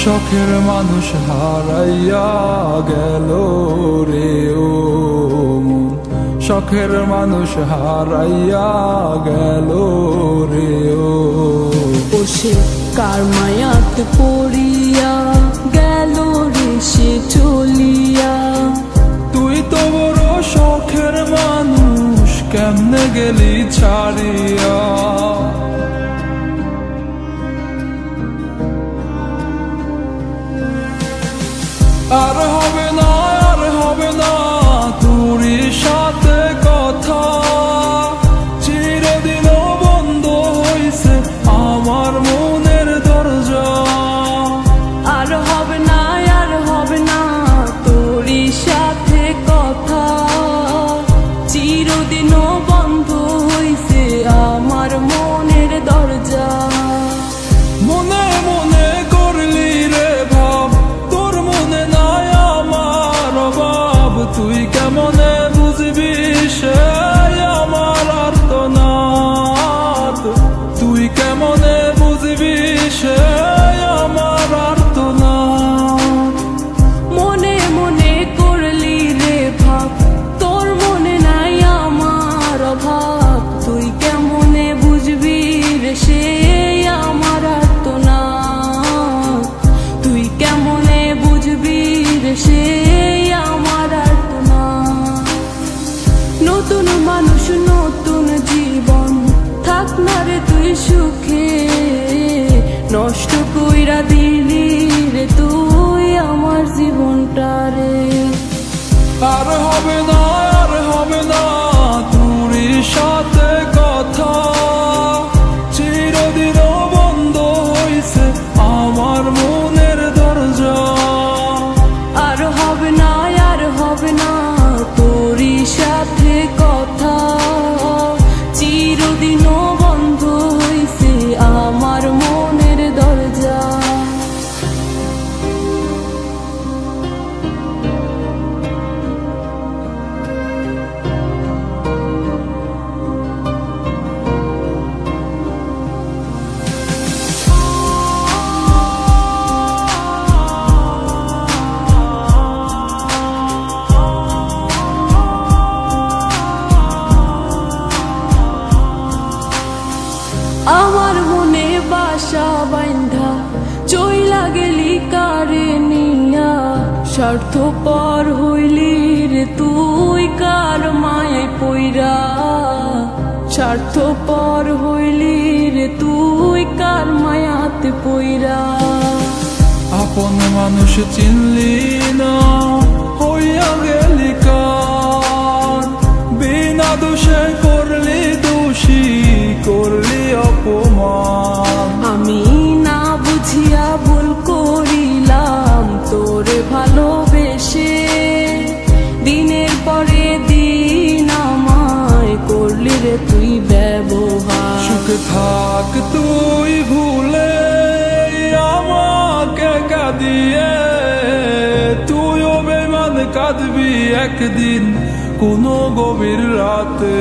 শখের মানুষ হারাইয়া গেল রে ও মন, শখের মানুষ হারাইয়া গেল রে ও। সে কার মায়াতে পড়িয়া গেল রে সে চলিয়া। তুই তো বড় শখের মানুষ, কেমনে গেলি ছাড়িয়া। আর হবে না, আর হবে না তোরই সাথে কথা, চিরদিন বন্ধ হইছে আমার মনের দরজা। আর হবে না, আর হবে না তোরই সাথে কথা, চিরদিনও বন্ধ হইছে আমার মনের দরজা। মনে মনে করলি রে ভাব, তোর মনে নাই আমার অভাব। তুই কেমনে বুঝবি সে আমার আর্তনাদ, তুই কেমনে বুঝবি সে আমার আর্তনাদ। মনে মনে করলি রে ভাব, তোর মনে নাই আমার অভাব। তুই কেমনে বুঝবি রে সে আমার আর্তনাদ, তুই কেমনে বুঝবি রে সে আমার আর্তনাদ। নতুন মানুষ নতুন জীবন, থাক না রে তুই সুখে, নষ্ট কইরা দিলি রে তুই আমার জীবনটা রে। আর হবে না, আর হবে না তোরই সাথে কথা, চিরদিন বন্ধ হইছে আমার মনের দরজা। আর হবে না, আর হবে না তোরই সাথে কথা, চিরদিনও বন্ধ হইছে আমার মনের দরজা। আমার মনে বাসা বাইন্ধা চইলা গেলি কারে নিয়া, স্বার্থপর হইলি রে তুই কার মায়ায় পইরা। স্বার্থপর হইলি রে তুই কার মায়াতে পইরা। আপন মানুষ চিনলি না, হইয়া গেলি কার। বিনা দোষে করলি দোষী, করলি অপমান। আমি না বুঝিয়া ভুল করিলাম তোরে ভালোবেসে, দিনের পরে দিন আমায় করলি রে তুই ব্যবহার। সুখে থাক তুই ভুলে আমাকে কাঁদিয়ে, তুইও বেমান কাঁদবি একদিন কোনো গভীর রাতে।